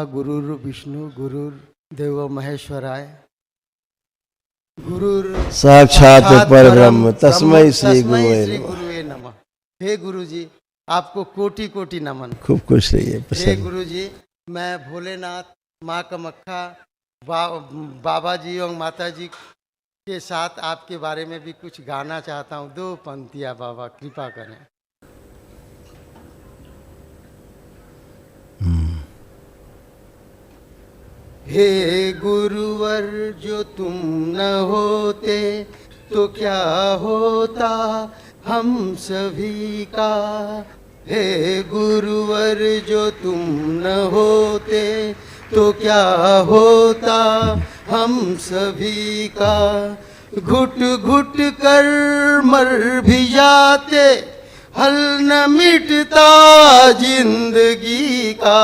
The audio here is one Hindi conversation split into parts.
गुरुर् विष्णु गुरुर्देव महेश्वराय गुरुर् साक्षात परब्रह्म तस्मै श्री गुरुवे गुरुवे नमः। हे गुरु जी, आपको कोटि कोटि नमन। खूब खुश रहिए। हे गुरु जी, मैं भोलेनाथ, माँ कामाख्या, बाबा जी और माता जी के साथ आपके बारे में भी कुछ गाना चाहता हूँ। 2 पंक्तियाँ बाबा कृपा करें। हे गुरुवर जो तुम न होते तो क्या होता हम सभी का। हे गुरुवर जो तुम न होते तो क्या होता हम सभी का। घुट घुट कर मर भी जाते, हल न मिटता जिंदगी का।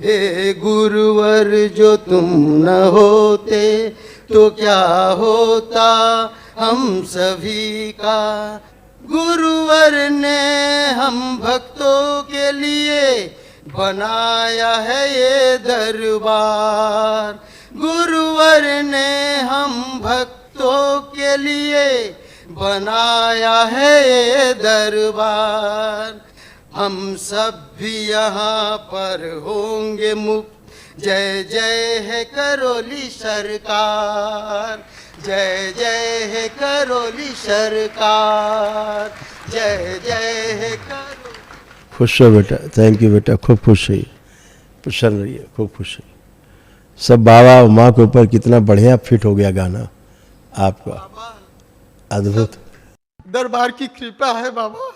हे गुरुवर जो तुम न होते तो क्या होता हम सभी का। गुरुवर ने हम भक्तों के लिए बनाया है ये दरबार। गुरुवर ने हम भक्तों के लिए बनाया है ये दरबार। हम सब भी यहाँ पर होंगे मुक्त। जय जय है करोली सरकार, जय जय है करोली सरकार, जय जय है करोली। खुश हो बेटा, थैंक यू बेटा, खूब खुश रहिए, प्रसन्न रहिए, खूब खुश रहिए। सब बाबा और माँ के ऊपर कितना बढ़िया फिट हो गया गाना आपका, अद्भुत। दरबार की कृपा है बाबा,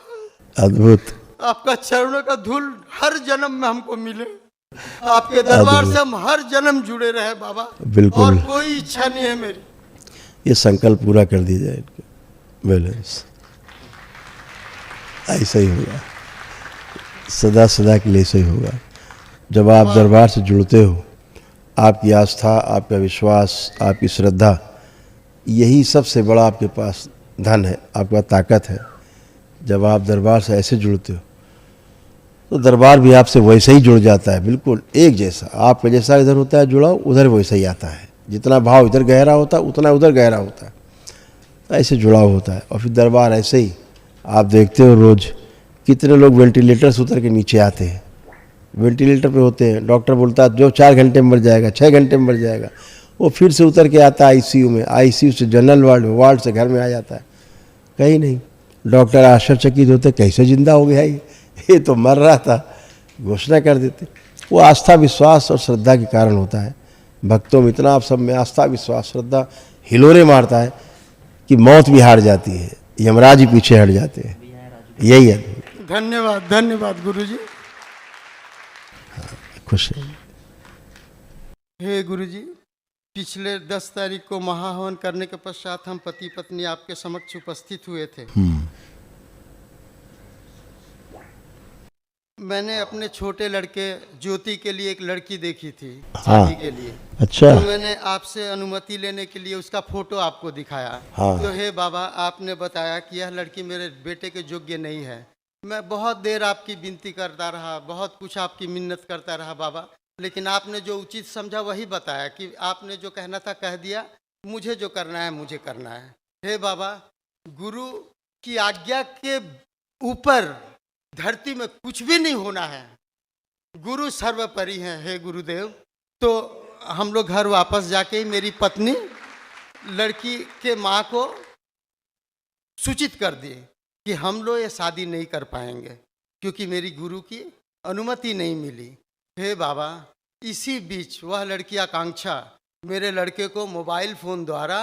अद्भुत। आपका चरणों का धूल हर जन्म में हमको मिले। आपके दरबार से हम हर जन्म जुड़े रहे बाबा। बिल्कुल। और कोई इच्छा नहीं है मेरी। ये संकल्प पूरा कर दीजिए इनका बैलेंस। ऐसा ही होगा, सदा सदा के लिए ऐसा ही होगा। जब आप दरबार से जुड़ते हो, आपकी आस्था, आपका विश्वास, आपकी श्रद्धा, यही सबसे बड़ा आपके पास धन है, आपका ताकत है। जब आप दरबार से ऐसे जुड़ते हो तो दरबार भी आपसे वैसे ही जुड़ जाता है, बिल्कुल एक जैसा। आपका जैसा इधर होता है जुड़ाव, उधर वैसा ही आता है। जितना भाव इधर गहरा होता है उतना उधर गहरा होता है, ऐसे जुड़ाव होता है। और फिर दरबार ऐसे ही आप देखते हो रोज़ कितने लोग वेंटिलेटर से उतर के नीचे आते हैं, वेंटिलेटर पे होते हैं। डॉक्टर बोलता है जो 4 घंटे में मर जाएगा, 6 घंटे में मर जाएगा, वो फिर से उतर के आता है आईसीयू में, आईसीयू से जनरल वार्ड में, वार्ड से घर में आ जाता है। कहीं नहीं, डॉक्टर आश्चर्यचकित होते, कैसे जिंदा हो गया ये तो मर रहा था, घोषणा कर देते। वो आस्था, विश्वास और श्रद्धा के कारण होता है। भक्तों में इतना, आप सब में आस्था, विश्वास, श्रद्धा हिलोरे मारता है कि मौत भी हार जाती है, यमराज ही पीछे हट जाते हैं। यही है। धन्यवाद धन्यवाद गुरुजी। खुश है। हे गुरुजी, पिछले 10 तारीख को महाहवन करने के पश्चात हम पति पत्नी आपके समक्ष उपस्थित हुए थे। मैंने अपने छोटे लड़के ज्योति के लिए एक लड़की देखी थी शादी के लिए। अच्छा। तो मैंने आपसे अनुमति लेने के लिए उसका फोटो आपको दिखाया। तो हे बाबा, आपने बताया कि यह लड़की मेरे बेटे के योग्य नहीं है। मैं बहुत देर आपकी विनती करता रहा, बहुत कुछ आपकी मिन्नत करता रहा बाबा, लेकिन आपने जो उचित समझा वही बताया कि आपने जो कहना था कह दिया। मुझे जो करना है मुझे करना है। हे बाबा, गुरु की आज्ञा के ऊपर धरती में कुछ भी नहीं होना है। गुरु सर्वोपरि हैं। हे गुरुदेव, तो हम लोग घर वापस जाके ही मेरी पत्नी लड़की के माँ को सूचित कर दिए कि हम लोग ये शादी नहीं कर पाएंगे क्योंकि मेरी गुरु की अनुमति नहीं मिली। हे बाबा, इसी बीच वह लड़की आकांक्षा मेरे लड़के को मोबाइल फ़ोन द्वारा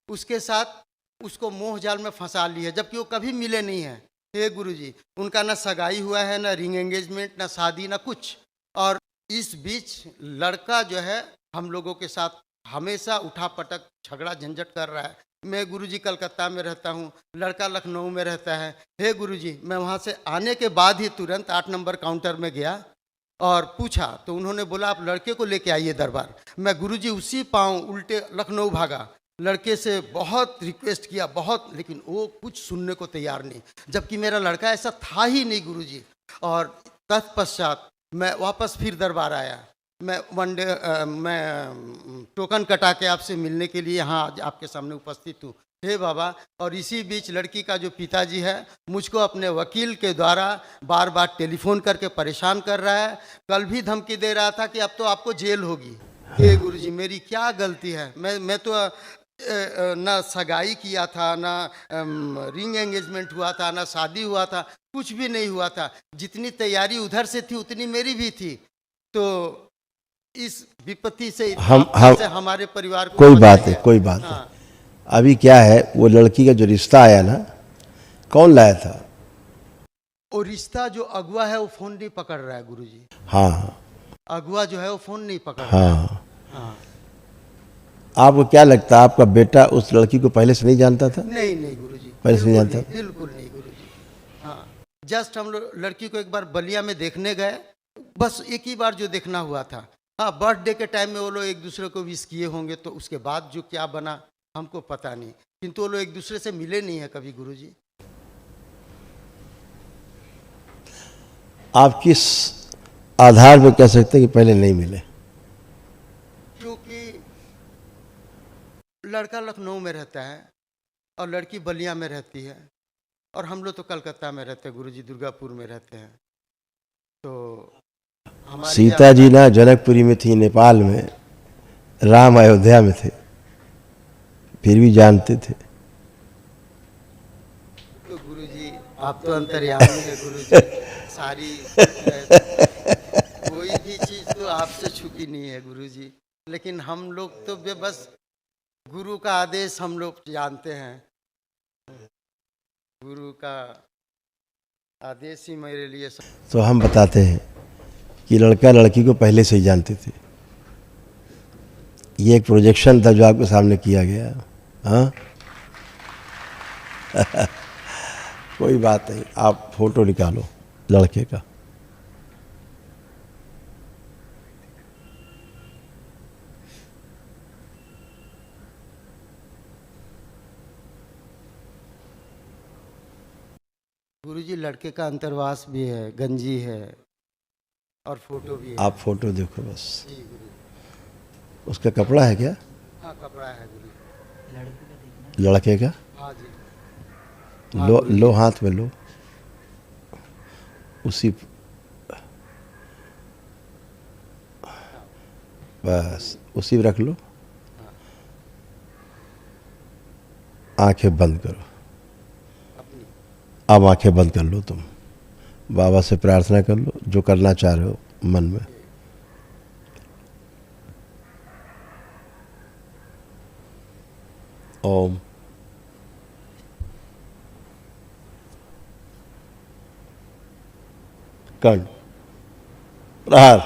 उसके साथ उसको मोह जाल में फंसा ली है, जबकि वो कभी मिले नहीं हैं। हे गुरुजी, उनका ना सगाई हुआ है, ना रिंग एंगेजमेंट, ना शादी, ना कुछ। और इस बीच लड़का जो है हम लोगों के साथ हमेशा उठा पटक झगड़ा झंझट कर रहा है। मैं गुरुजी कलकत्ता में रहता हूँ, लड़का लखनऊ में रहता है। हे गुरुजी, मैं वहाँ से आने के बाद ही तुरंत 8 नंबर काउंटर में गया और पूछा तो उन्होंने बोला आप लड़के को लेके आइए दरबार। मैं गुरुजी उसी पाँव उल्टे लखनऊ भागा। लड़के से बहुत रिक्वेस्ट किया, बहुत, लेकिन वो कुछ सुनने को तैयार नहीं, जबकि मेरा लड़का ऐसा था ही नहीं गुरुजी। और तत्पश्चात मैं वापस फिर दरबार आया। मैं मैं टोकन कटा के आपसे मिलने के लिए यहाँ आज आपके सामने उपस्थित हूँ। हे बाबा, और इसी बीच लड़की का जो पिताजी है मुझको अपने वकील के द्वारा बार बार टेलीफोन करके परेशान कर रहा है। कल भी धमकी दे रहा था कि अब तो आपको जेल होगी। हे गुरुजी, मेरी क्या गलती है? मैं तो ना सगाई किया था, ना रिंग एंगेजमेंट हुआ था, ना शादी हुआ था, कुछ भी नहीं हुआ था। जितनी तैयारी उधर से थी उतनी मेरी भी थी। तो इस विपत्ति से हम से हमारे परिवार को कोई बात है, बचाइए। कोई बात है। हाँ। अभी क्या है, वो लड़की का जो रिश्ता आया ना, कौन लाया था? वो रिश्ता जो अगुआ है वो फोन नहीं पकड़ रहा है गुरुजी। हाँ हाँ अगुआ जो है वो फोन नहीं पकड़ रहा है। हाँ। हाँ। आपको क्या लगता है, आपका बेटा उस लड़की को पहले से नहीं जानता था? नहीं नहीं गुरुजी, पहले से नहीं बिल्कुल जानता? नहीं, बिल्कुल नहीं गुरुजी। हाँ, जस्ट हम लोग लड़की को एक बार बलिया में देखने गए, बस एक ही बार जो देखना हुआ था। हाँ, बर्थडे के टाइम में वो लोग एक दूसरे को विश किए होंगे, तो उसके बाद जो क्या बना हमको पता नहीं, किंतु वो लोग एक दूसरे से मिले नहीं है कभी गुरुजी। आप किस आधार पर कह सकते हैं कि पहले नहीं मिले? क्योंकि लड़का लखनऊ में रहता है और लड़की बलिया में रहती है, और हम लोग तो कलकत्ता में रहते हैं गुरुजी, दुर्गापुर में रहते हैं। तो सीता जी ना जनकपुरी में थी, नेपाल में, राम अयोध्या में थे, फिर भी जानते थे। तो गुरुजी आप तो अंतर्यामी है गुरुजी, सारी कोई भी चीज तो आपसे छुपी नहीं है गुरुजी। लेकिन हम लोग तो बस गुरु का आदेश हम लोग जानते हैं, गुरु का आदेश ही मेरे लिए तो हम बताते हैं कि लड़का लड़की को पहले से ही जानते थे। ये एक प्रोजेक्शन था जो आपके सामने किया गया। हाँ कोई बात नहीं, आप फोटो निकालो लड़के का। गुरुजी लड़के का अंतर्वास भी है, गंजी है और फोटो भी है। आप फोटो देखो बस। जी गुरु। उसका कपड़ा है क्या? हाँ, कपड़ा है गुरु। लड़के का? हाँ जी। लो लो, हाथ में लो, उसी बस उसी में रख लो। आंखें बंद करो। अब आंखें बंद कर लो, तुम बाबा से प्रार्थना कर लो जो करना चाह रहे हो मन में। ओम। कर्ण, प्रहार,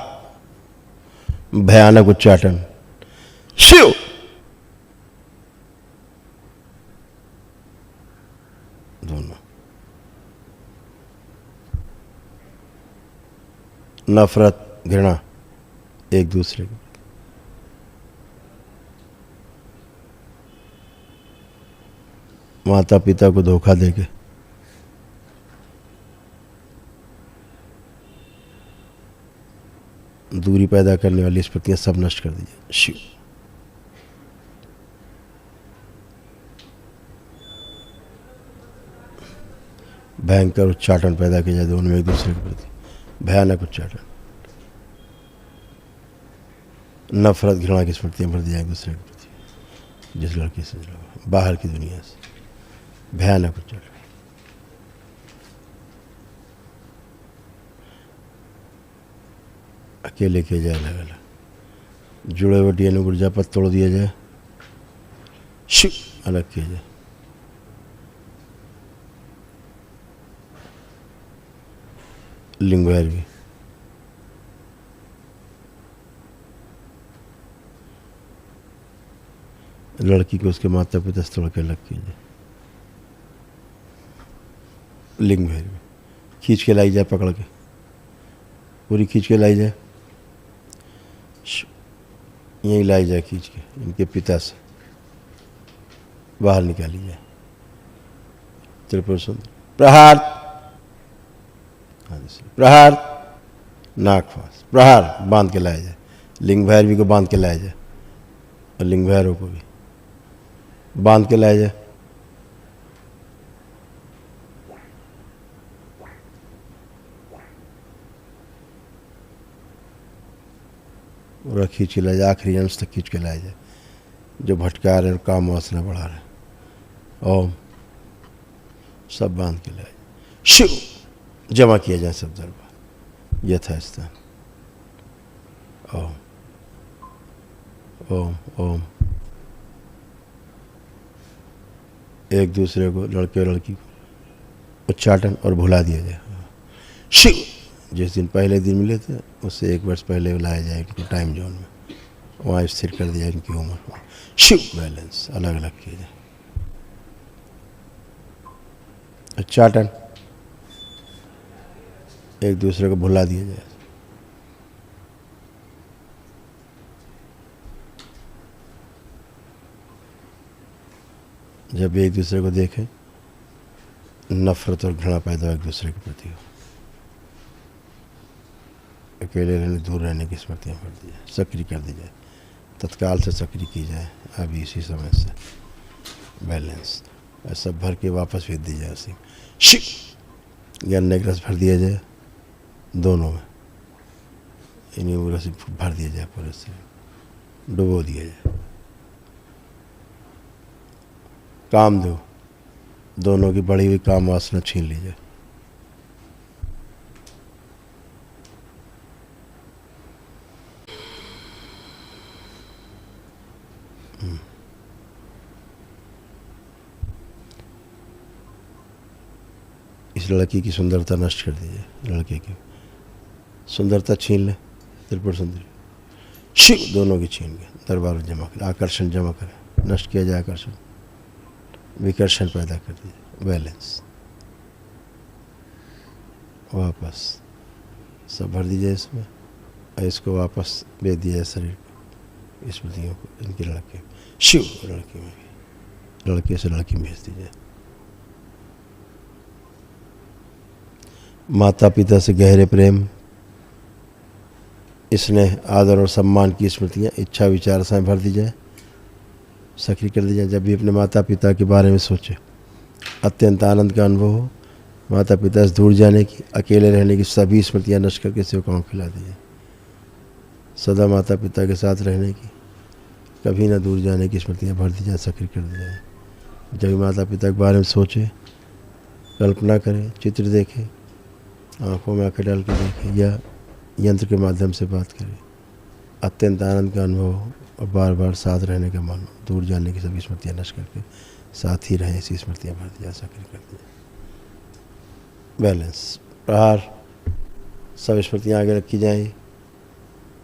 भयानक उच्चाटन, शिव। दोनों नफरत, घृणा एक दूसरे की। माता पिता को धोखा देके दूरी पैदा करने वाली स्मृतियां सब नष्ट कर दीजिए। शिव। भयंकर उच्चाटन पैदा किया जाए दोनों में एक दूसरे के प्रति, भयानक उच्चाटन। नफरत घृणा की स्मृतियां भर दी जाए एक दूसरे के प्रति, जिस लड़की से बाहर की दुनिया से, भयानक उच्चाटन। अकेले किया जाए, अलग अलग। जुड़े हुए डीएनए ऊर्जा पर तोड़ दिया जाए, शिव। अलग किया जाए। लिंग भैरवी, लड़की को उसके माता पिता से तोड़ के अलग कीजिए। लिंग भैरवी, खींच के लाई जाए, पकड़ के पूरी खींच के लाई जाए, यहीं लाई जाए खींच के, इनके पिता से बाहर निकाली जाए। त्रिपुर सुंदर, प्रहार, प्रहार, नाक फांस, प्रहार, बांध के लाया जाए। लिंग भैरवी को बांध के लाया जाए और लिंग भैरव को भी बांध के लाया जाए। खींच के लाया जाए, आखिरी अंश तक खींच के लाया जाए जो भटका रहे और काम वासना बढ़ा रहे। ओम सब बांध के लाए, शिव जमा किया जाए सब दरबार यथास्थान। ओम ओम ओम। एक दूसरे को, लड़के और लड़की को उच्चाटन और भुला दिया जाए। शिव जिस दिन पहले दिन मिले थे उससे 1 वर्ष पहले लाया जाए इनको टाइम जोन में, वहाँ स्थिर कर दिया इनकी उम्र। शिव बैलेंस अलग अलग किया जाए। उच्चाटन एक दूसरे को भुला दिया जाए। जब एक दूसरे को देखें नफरत और घृणा पैदा हो एक दूसरे के प्रति हो। अकेले रहने, दूर रहने की स्मृतियाँ भर दी जाए, सक्रिय कर दी जाए, तत्काल से सक्रिय की जाए अभी इसी समय से। बैलेंस सब भर के वापस भेज दी जाए उसी। शिव गन्ने का रस भर दिया जाए दोनों में, इन्हीं रस भर दिया जाए, पूरे से डुबो दिया जाए। कामदेव दोनों की बढ़ी हुई काम वासना छीन ली जाए। इस लड़की की सुंदरता नष्ट कर दीजिए, लड़के की सुंदरता छीन ले, त्रिपुर सुंदरी। शिव दोनों की छीन के दरबार में जमा करें, आकर्षण जमा करें, नष्ट किया जाए आकर्षण, विकर्षण पैदा कर दीजिए। बैलेंस वापस सब भर दीजिए इसमें, और इसको वापस भेज दिया शरीर को, स्मृतियों को, इनकी लड़के शिव लड़की में भी, लड़के से लड़की में भेज दीजिए। माता पिता से गहरे प्रेम, स्नेह, आदर और सम्मान की स्मृतियाँ इच्छा विचार से भर दी जाए, सक्रिय कर दी जाए। जब भी अपने माता पिता के बारे में सोचे अत्यंत आनंद का अनुभव हो। माता पिता से दूर जाने की, अकेले रहने की सभी स्मृतियाँ नष्ट करके सेवकाओं को खिला दीजिए। सदा माता पिता के साथ रहने की, कभी ना दूर जाने की स्मृतियाँ भर दी जाए, सक्रिय कर दी जाए। जब भी माता पिता के बारे में सोचे, कल्पना करें, चित्र देखें, आँखों में आँखें डाल के देखें या यंत्र के माध्यम से बात करें, अत्यंत आनंद का अनुभव हो और बार बार साथ रहने का मन हो। दूर जाने की सभी स्मृतियाँ नष्ट करके साथ ही रहें, ऐसी स्मृतियाँ भर दी जा, सक्रिय कर दी। बैलेंस प्रहार सब स्मृतियाँ आगे रखी जाएँ,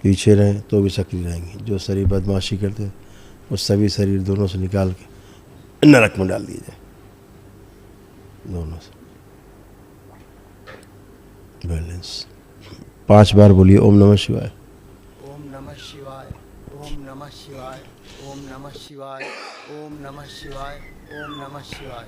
पीछे रहें तो भी सक्रिय रहेंगी। जो शरीर बदमाशी करते वो सभी शरीर दोनों से निकाल के नरक में डाल दिए जाए, दोनों से। बैलेंस 5 बार बोलिए ओम नमः शिवाय। ओम नमः शिवाय, ओम नमः शिवाय, ओम नमः शिवाय, ओम नमः शिवाय, ओम नमः शिवाय।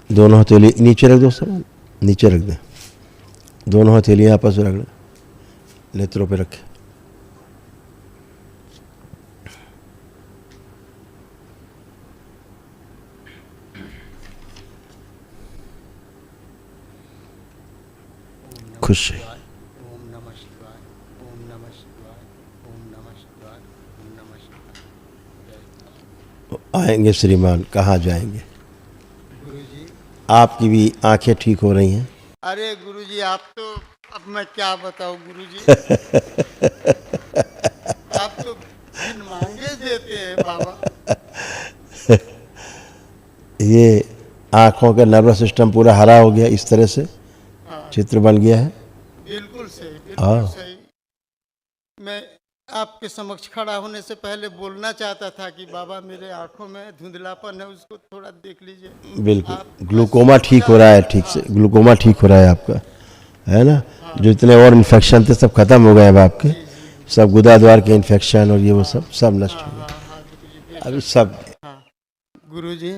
दोनों हथेली नीचे रख दो, सब नीचे रख दें, दोनों हथेलियाँ आपस में रख लें, नेत्रों पे रखें। खुश है। ओम नमः शिवाय, ओम नमः शिवाय, ओम नमः शिवाय, ओम नमः शिवाय। आएंगे श्रीमान, कहाँ जाएंगे? गुरुजी, आपकी भी आंखें ठीक हो रही हैं। अरे गुरुजी आप तो, अब मैं क्या बताऊं गुरुजी। आप तो बिन मांगे देते हैं बाबा। ये आँखों का नर्वस सिस्टम पूरा हरा हो गया, इस तरह से चित्र बन गया है। बिल्कुल सही, बिल्कुल सही। मैं आपके समक्ष खड़ा होने से पहले बोलना चाहता था कि बाबा मेरे आंखों में धुंधलापन है, उसको थोड़ा देख लीजिए। बिल्कुल, ग्लूकोमा ठीक हो रहा है, ठीक से ग्लूकोमा ठीक हो रहा है आपका, है ना। जो इतने और इन्फेक्शन थे सब खत्म हो गए अब आपके, सब गुदा द्वार के इन्फेक्शन और ये वो सब नष्ट हो गए अभी सब। गुरुजी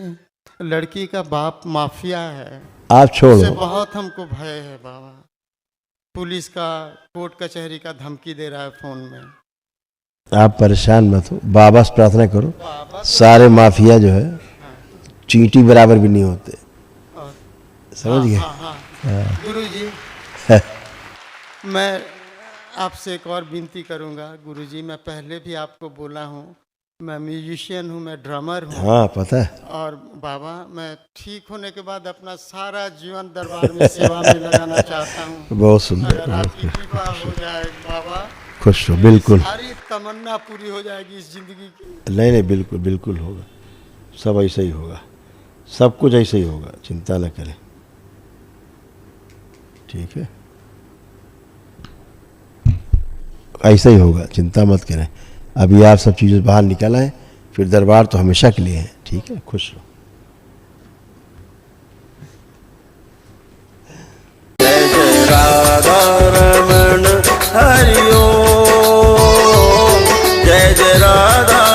लड़की का बाप माफिया है, आप छोड़ो। उससे बहुत हमको भय है बाबा। पुलिस का, कोर्ट कचहरी का धमकी दे रहा है फोन में। आप परेशान मत हो, बाबा से प्रार्थना करो। बाबा सारे माफिया जो है चींटी बराबर भी नहीं होते, और समझ गए? हाँ। गुरुजी, मैं आपसे एक और विनती करूंगा गुरुजी। मैं पहले भी आपको बोला हूँ, मैं म्यूजिशियन हूँ, मैं ड्रमर हूँ। हाँ पता है। और बाबा, मैं ठीक होने के बाद अपना सारा जीवन दरबार में सेवा में लगाना चाहता हूँ। बहुत सुंदर, अगर आपकी कृपा हो जाए बाबा, खुश हो। बिल्कुल, सारी तमन्ना पूरी हो जाएगी इस जिंदगी की। नहीं नहीं, बिल्कुल बिल्कुल होगा, सब ऐसा ही होगा, सब कुछ ऐसे ही होगा, चिंता न करें, ठीक है? ऐसा ही होगा, चिंता मत करें। अभी आप सब चीज़ें बाहर निकल आए, फिर दरबार तो हमेशा के लिए है, ठीक है? खुश रहो। जय जय राधा रमण हरि ओम, जय जय राधा